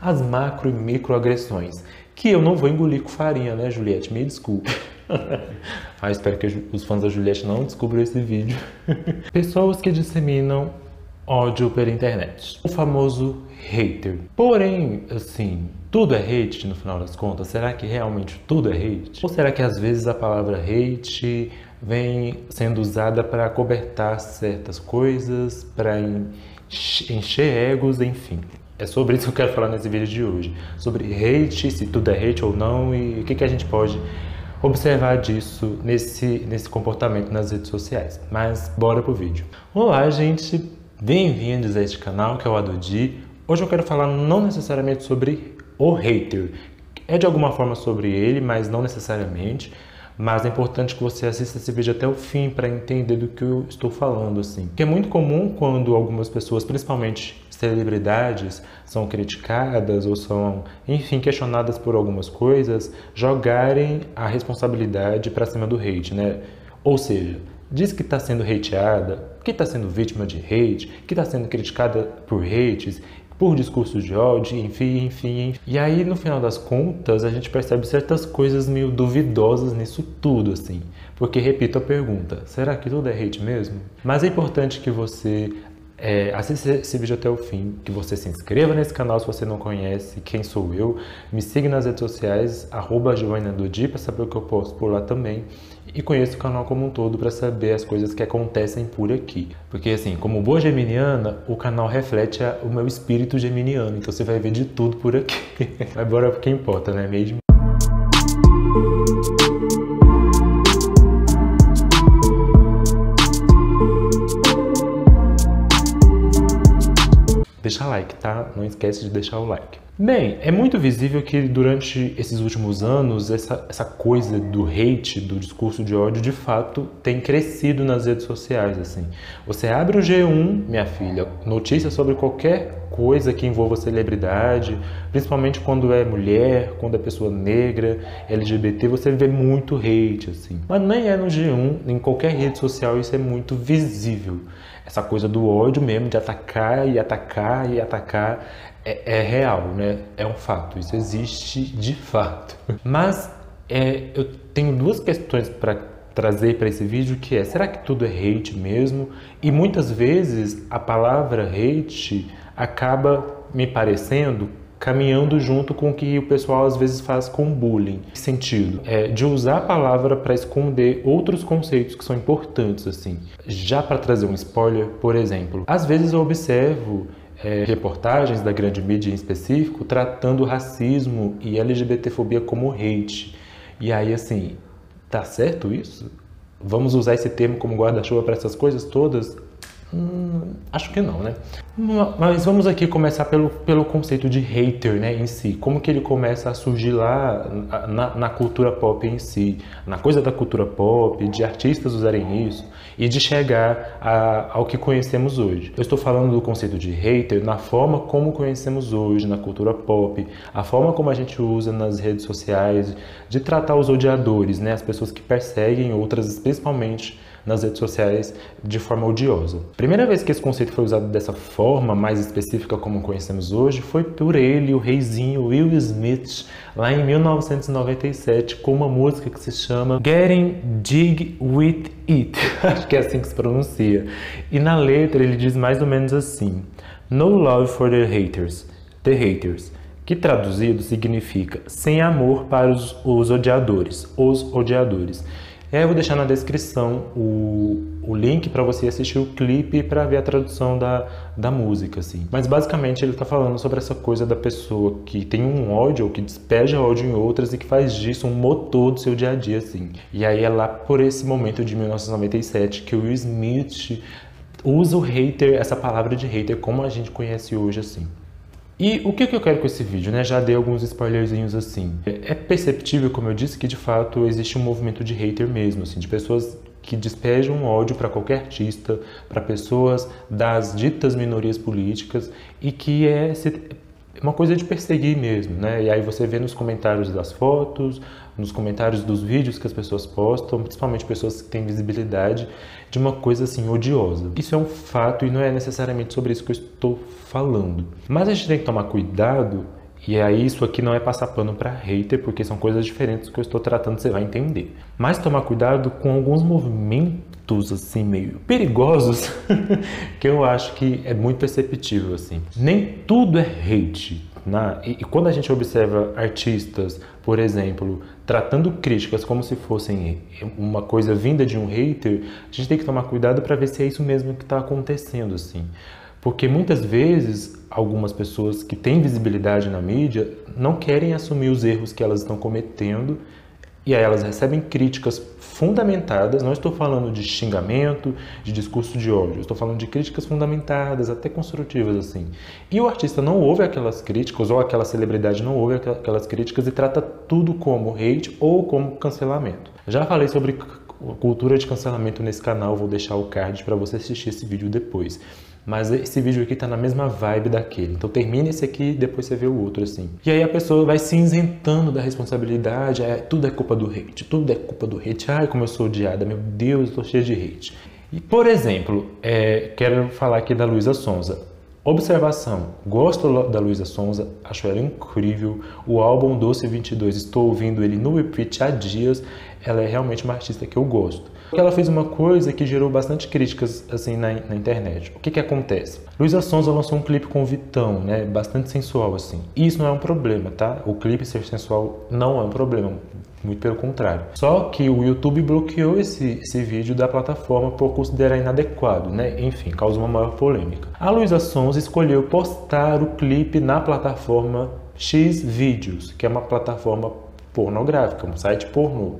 as macro e microagressões, que eu não vou engolir com farinha, né, Juliette? Me desculpa. Espero que os fãs da Juliette não descubram esse vídeo. Pessoas que disseminam ódio pela internet. O famoso hater. Porém, assim, tudo é hate no final das contas? Será que realmente tudo é hate? Ou será que às vezes a palavra hate vem sendo usada para acobertar certas coisas, para encher egos, enfim? É sobre isso que eu quero falar nesse vídeo de hoje. Sobre hate, se tudo é hate ou não, e o que a gente pode observar disso nesse comportamento nas redes sociais. Mas bora pro vídeo. Olá, gente! Bem-vindos a este canal, que é o Adodi. Hoje eu quero falar não necessariamente sobre o hater. É de alguma forma sobre ele, mas não necessariamente. Mas é importante que você assista esse vídeo até o fim para entender do que eu estou falando, assim. Porque é muito comum quando algumas pessoas, principalmente celebridades, são criticadas ou são, enfim, questionadas por algumas coisas, jogarem a responsabilidade para cima do hate, né? Ou seja, diz que está sendo hateada, que está sendo vítima de hate, que está sendo criticada por hates, por discursos de ódio, enfim. E aí, no final das contas, a gente percebe certas coisas meio duvidosas nisso tudo, assim. Porque, repito a pergunta, será que tudo é hate mesmo? Mas é importante que você assista esse vídeo até o fim, que você se inscreva nesse canal se você não conhece quem sou eu, me siga nas redes sociais, @joanadodi, para saber o que eu posto por lá também, e conheça o canal como um todo para saber as coisas que acontecem por aqui. Porque assim, como boa geminiana, o canal reflete o meu espírito geminiano, então você vai ver de tudo por aqui. Mas bora pro que importa, não é mesmo? Deixa like, tá? Não esquece de deixar o like. Bem, é muito visível que durante esses últimos anos, essa coisa do hate, do discurso de ódio, de fato, tem crescido nas redes sociais, assim. Você abre o G1, minha filha, notícias sobre qualquer coisa que envolva celebridade, principalmente quando é mulher, quando é pessoa negra, LGBT, você vê muito hate, assim. Mas nem é no G1, em qualquer rede social isso é muito visível. Essa coisa do ódio mesmo, de atacar e atacar e atacar, é real, né? É um fato, isso existe de fato. Mas eu tenho duas questões para trazer para esse vídeo, que é, será que tudo é hate mesmo? E muitas vezes a palavra hate acaba me parecendo caminhando junto com o que o pessoal às vezes faz com bullying. Que sentido? De usar a palavra para esconder outros conceitos que são importantes, assim. Já para trazer um spoiler, por exemplo, às vezes eu observo reportagens da grande mídia em específico tratando racismo e LGBTfobia como hate. E aí, assim, tá certo isso? Vamos usar esse termo como guarda-chuva para essas coisas todas? Acho que não, né? Mas vamos aqui começar pelo conceito de hater, né, em si. Como que ele começa a surgir lá na cultura pop em si, na coisa da cultura pop, de artistas usarem isso e de chegar ao que conhecemos hoje. Eu estou falando do conceito de hater na forma como conhecemos hoje na cultura pop, a forma como a gente usa nas redes sociais, de tratar os odiadores, né, as pessoas que perseguem outras, principalmente nas redes sociais, de forma odiosa. A primeira vez que esse conceito foi usado dessa forma mais específica como conhecemos hoje foi por ele, o reizinho Will Smith, lá em 1997, com uma música que se chama Getting Jig With It. Acho que é assim que se pronuncia. E na letra ele diz mais ou menos assim: No love for the haters, que traduzido significa sem amor para os odiadores, Eu vou deixar na descrição o link para você assistir o clipe para ver a tradução da música, assim. Mas basicamente ele está falando sobre essa coisa da pessoa que tem um ódio, ou que despeja ódio em outras e que faz disso um motor do seu dia a dia, assim. E aí é lá por esse momento de 1997 que o Will Smith usa o hater, essa palavra de hater, como a gente conhece hoje, assim. E o que eu quero com esse vídeo, né? Já dei alguns spoilerzinhos assim. É perceptível, como eu disse, que de fato existe um movimento de hater mesmo, assim, de pessoas que despejam ódio para qualquer artista, para pessoas das ditas minorias políticas, e que é uma coisa de perseguir mesmo, né? E aí você vê nos comentários das fotos, nos comentários dos vídeos que as pessoas postam, principalmente pessoas que têm visibilidade, de uma coisa assim odiosa. Isso é um fato e não é necessariamente sobre isso que eu estou falando. Mas a gente tem que tomar cuidado E aí isso aqui não é passar pano para hater, porque são coisas diferentes que eu estou tratando, você vai entender. Mas tomar cuidado com alguns movimentos assim meio perigosos que eu acho que é muito perceptível assim. Nem tudo é hate. E quando a gente observa artistas, por exemplo, tratando críticas como se fossem uma coisa vinda de um hater, a gente tem que tomar cuidado para ver se é isso mesmo que está acontecendo, assim. Porque muitas vezes algumas pessoas que têm visibilidade na mídia não querem assumir os erros que elas estão cometendo e aí elas recebem críticas fundamentadas. Não estou falando de xingamento, de discurso de ódio, estou falando de críticas fundamentadas, até construtivas assim. E o artista não ouve aquelas críticas, ou aquela celebridade não ouve aquelas críticas e trata tudo como hate ou como cancelamento. Já falei sobre cultura de cancelamento nesse canal, vou deixar o card para você assistir esse vídeo depois. Mas esse vídeo aqui tá na mesma vibe daquele. Então termina esse aqui e depois você vê o outro, assim. E aí a pessoa vai se isentando da responsabilidade. Tudo é culpa do hate, tudo é culpa do hate. Ai, como eu sou odiada, meu Deus, eu tô cheia de hate. E, por exemplo, quero falar aqui da Luísa Sonza. Observação, gosto da Luísa Sonza, acho ela incrível. O álbum Doce 22, estou ouvindo ele no repeat há dias. Ela é realmente uma artista que eu gosto. Ela fez uma coisa que gerou bastante críticas assim na internet. O que acontece? Luísa Sonza lançou um clipe com o Vitão, né? Bastante sensual assim. E isso não é um problema, tá? O clipe ser sensual não é um problema. Muito pelo contrário. Só que o YouTube bloqueou esse vídeo da plataforma por considerar inadequado, né? Enfim, causou uma maior polêmica. A Luísa Sonza escolheu postar o clipe na plataforma Xvideos, que é uma plataforma pornográfica, um site pornô.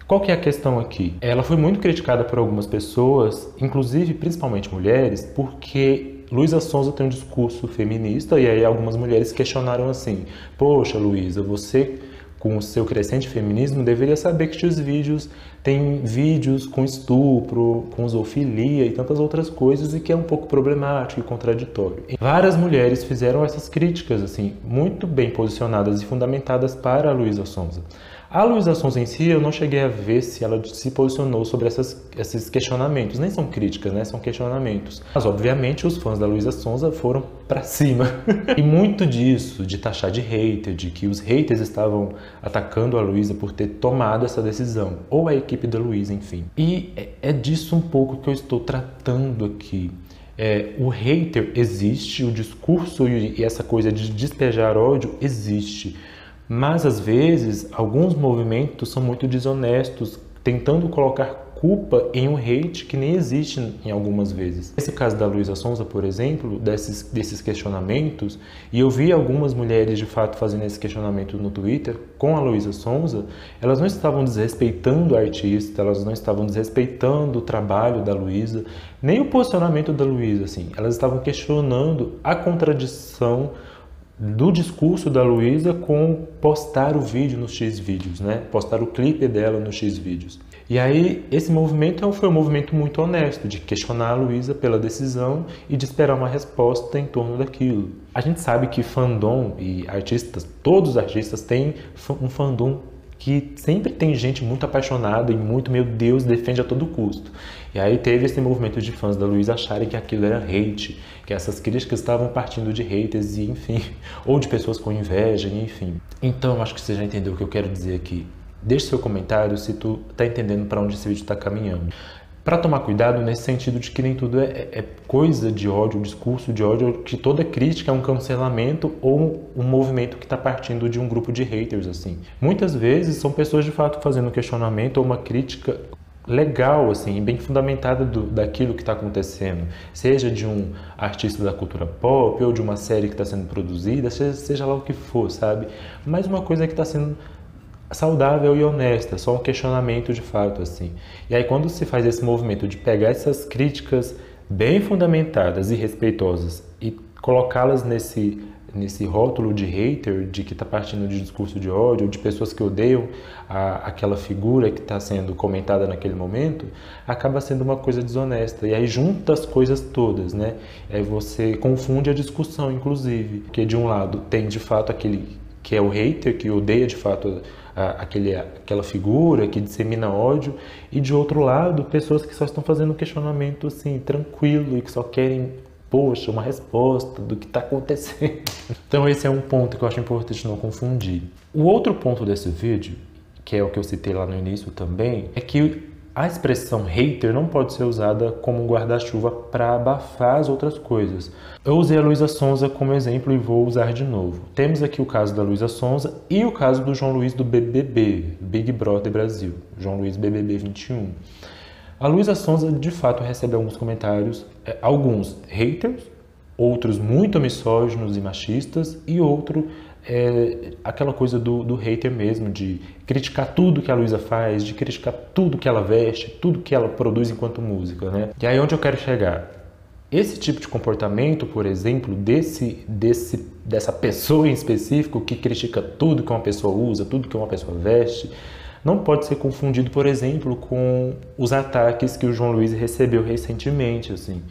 Qual que é a questão aqui? Ela foi muito criticada por algumas pessoas, inclusive principalmente mulheres, porque Luísa Sonza tem um discurso feminista e aí algumas mulheres questionaram assim: poxa, Luísa, você com o seu crescente feminismo deveria saber que os vídeos tem vídeos com estupro, com zoofilia e tantas outras coisas e que é um pouco problemático e contraditório. E várias mulheres fizeram essas críticas assim, muito bem posicionadas e fundamentadas para a Luísa Sonza. A Luísa Sonza em si, eu não cheguei a ver se ela se posicionou sobre esses questionamentos. Nem são críticas, né? São questionamentos. Mas, obviamente, os fãs da Luísa Sonza foram pra cima. E muito disso, de taxar de hater, de que os haters estavam atacando a Luísa por ter tomado essa decisão. Ou a equipe da Luísa, enfim. E é disso um pouco que eu estou tratando aqui. O hater existe, o discurso e essa coisa de despejar ódio existe. Mas, às vezes, alguns movimentos são muito desonestos, tentando colocar culpa em um hate que nem existe em algumas vezes. Nesse caso da Luísa Sonza, por exemplo, desses questionamentos, e eu vi algumas mulheres, de fato, fazendo esse questionamento no Twitter com a Luísa Sonza, elas não estavam desrespeitando a artista, elas não estavam desrespeitando o trabalho da Luísa, nem o posicionamento da Luísa, assim. Elas estavam questionando a contradição do discurso da Luísa com postar o vídeo nos Xvideos, né? Postar o clipe dela nos Xvideos. E aí esse movimento foi um movimento muito honesto, de questionar a Luísa pela decisão e de esperar uma resposta em torno daquilo. A gente sabe que fandom e artistas, todos os artistas têm um fandom que sempre tem gente muito apaixonada e muito, meu Deus, defende a todo custo. E aí teve esse movimento de fãs da Luísa acharem que aquilo era hate, que essas críticas estavam partindo de haters e enfim, ou de pessoas com inveja, enfim. Então, acho que você já entendeu o que eu quero dizer aqui. Deixe seu comentário se tu tá entendendo para onde esse vídeo está caminhando. Para tomar cuidado nesse sentido de que nem tudo é coisa de ódio, um discurso de ódio, que toda crítica é um cancelamento ou um movimento que está partindo de um grupo de haters, assim. Muitas vezes são pessoas de fato fazendo um questionamento ou uma crítica legal, assim, bem fundamentada daquilo que está acontecendo, seja de um artista da cultura pop ou de uma série que está sendo produzida, seja lá o que for, sabe? Mas uma coisa que está sendo saudável e honesta, só um questionamento de fato, assim. E aí quando se faz esse movimento de pegar essas críticas bem fundamentadas e respeitosas e colocá-las nesse rótulo de hater, de que está partindo de discurso de ódio, de pessoas que odeiam aquela figura que está sendo comentada naquele momento, acaba sendo uma coisa desonesta. E aí junta as coisas todas, né? Aí você confunde a discussão, inclusive. Porque de um lado tem de fato aquele que é o hater, que odeia de fato aquela figura, que dissemina ódio, e de outro lado, pessoas que só estão fazendo um questionamento assim, tranquilo, e que só querem poxa, uma resposta do que está acontecendo. Então esse é um ponto que eu acho importante não confundir. O outro ponto desse vídeo, que é o que eu citei lá no início também, é que a expressão hater não pode ser usada como um guarda-chuva para abafar as outras coisas. Eu usei a Luísa Sonza como exemplo e vou usar de novo. Temos aqui o caso da Luísa Sonza e o caso do João Luiz do BBB, Big Brother Brasil, João Luiz BBB 21. A Luísa Sonza, de fato, recebe alguns comentários, alguns haters, outros muito misóginos e machistas, e outro aquela coisa do hater mesmo, de criticar tudo que a Luísa faz, de criticar tudo que ela veste, tudo que ela produz enquanto música, né? E aí onde eu quero chegar? Esse tipo de comportamento, por exemplo, dessa pessoa em específico que critica tudo que uma pessoa usa, tudo que uma pessoa veste, não pode ser confundido, por exemplo, com os ataques que o João Luiz recebeu recentemente, assim.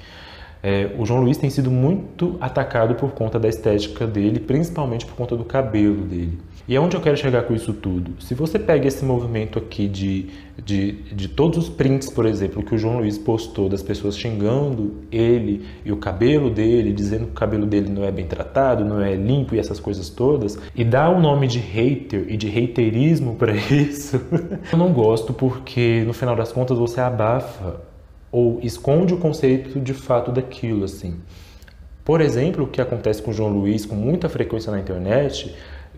O João Luiz tem sido muito atacado por conta da estética dele, principalmente por conta do cabelo dele. E aonde eu quero chegar com isso tudo? Se você pega esse movimento aqui de todos os prints, por exemplo, que o João Luiz postou das pessoas xingando ele e o cabelo dele, dizendo que o cabelo dele não é bem tratado, não é limpo e essas coisas todas, e dá o nome de hater e de haterismo para isso, eu não gosto, porque no final das contas você abafa ou esconde o conceito de fato daquilo, assim. Por exemplo, o que acontece com o João Luiz com muita frequência na internet,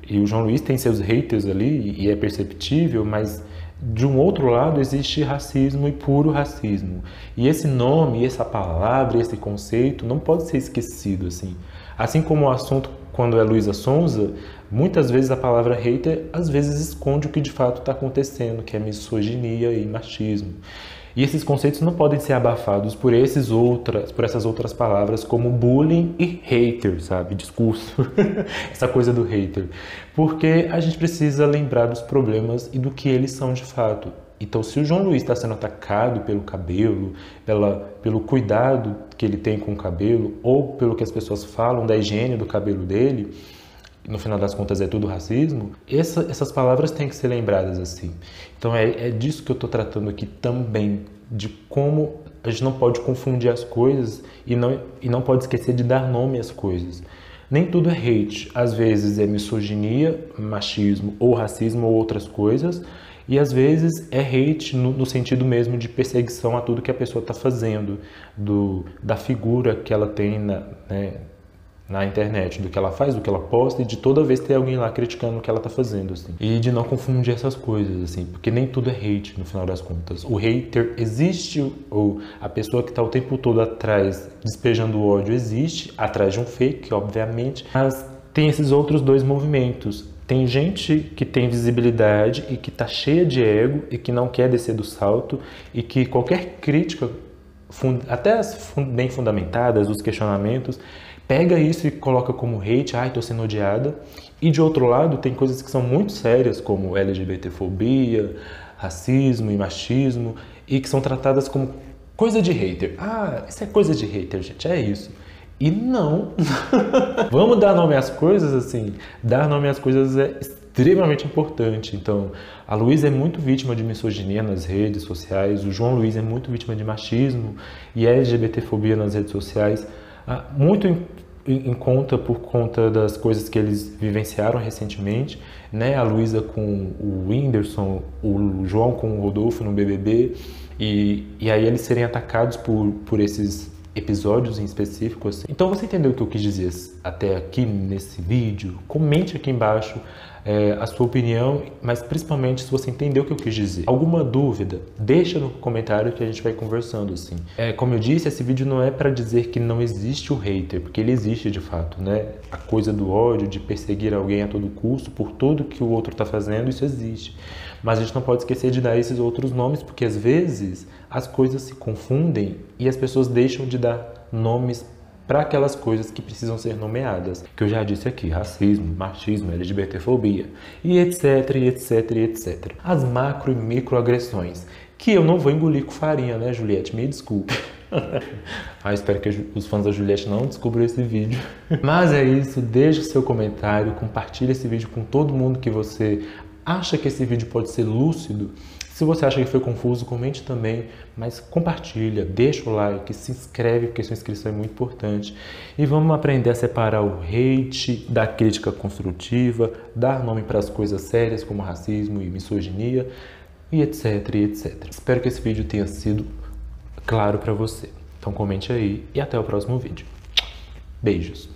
e o João Luiz tem seus haters ali, e é perceptível, mas de um outro lado existe racismo e puro racismo. E esse nome, essa palavra, esse conceito não pode ser esquecido, assim. Assim como o assunto, quando é Luísa Sonza, muitas vezes a palavra hater, às vezes esconde o que de fato está acontecendo, que é misoginia e machismo. E esses conceitos não podem ser abafados por essas outras palavras como bullying e hater, sabe? Discurso, essa coisa do hater. Porque a gente precisa lembrar dos problemas e do que eles são de fato. Então, se o João Luiz está sendo atacado pelo cabelo, pelo cuidado que ele tem com o cabelo, ou pelo que as pessoas falam da higiene do cabelo dele, no final das contas é tudo racismo, essas palavras têm que ser lembradas assim. Então é disso que eu estou tratando aqui também, de como a gente não pode confundir as coisas e não pode esquecer de dar nome às coisas. Nem tudo é hate, às vezes é misoginia, machismo ou racismo ou outras coisas, e às vezes é hate no sentido mesmo de perseguição a tudo que a pessoa está fazendo, da figura que ela tem na internet, do que ela faz, do que ela posta, e de toda vez ter alguém lá criticando o que ela tá fazendo, assim. E de não confundir essas coisas, assim, porque nem tudo é hate, no final das contas. O hater existe, ou a pessoa que tá o tempo todo atrás, despejando ódio, existe, atrás de um fake, obviamente, mas tem esses outros dois movimentos. Tem gente que tem visibilidade e que tá cheia de ego e que não quer descer do salto e que qualquer crítica, até as bem fundamentadas, os questionamentos, pega isso e coloca como hate, tô sendo odiada. E de outro lado, tem coisas que são muito sérias, como LGBTfobia, racismo e machismo, e que são tratadas como coisa de hater. Isso é coisa de hater, gente, é isso. E não. Vamos dar nome às coisas, assim. Dar nome às coisas é extremamente importante. Então, a Luísa é muito vítima de misoginia nas redes sociais, o João Luiz é muito vítima de machismo e LGBTfobia nas redes sociais. Muito em conta por conta das coisas que eles vivenciaram recentemente, né? A Luísa com o Whindersson, o João com o Rodolfo no BBB, e aí eles serem atacados por esses episódios em específico, assim. Então você entendeu o que eu quis dizer até aqui nesse vídeo? Comente aqui embaixo a sua opinião, mas principalmente se você entendeu o que eu quis dizer. Alguma dúvida, deixa no comentário que a gente vai conversando, assim. Como eu disse, esse vídeo não é para dizer que não existe o hater, porque ele existe de fato, né? A coisa do ódio, de perseguir alguém a todo custo, por tudo que o outro está fazendo, isso existe. Mas a gente não pode esquecer de dar esses outros nomes, porque às vezes as coisas se confundem e as pessoas deixam de dar nomes para aquelas coisas que precisam ser nomeadas, que eu já disse aqui, racismo, machismo, LGBTfobia, e etc, e etc, e etc. As macro e microagressões, que eu não vou engolir com farinha, né, Juliette? Me desculpe. Espero que os fãs da Juliette não descubram esse vídeo. Mas é isso, deixe o seu comentário, compartilhe esse vídeo com todo mundo que você acha que esse vídeo pode ser lúcido. Se você acha que foi confuso, comente também, mas compartilha, deixa o like, se inscreve, porque sua inscrição é muito importante. E vamos aprender a separar o hate da crítica construtiva, dar nome para as coisas sérias como racismo e misoginia, e etc, e etc. Espero que esse vídeo tenha sido claro para você. Então comente aí e até o próximo vídeo. Beijos!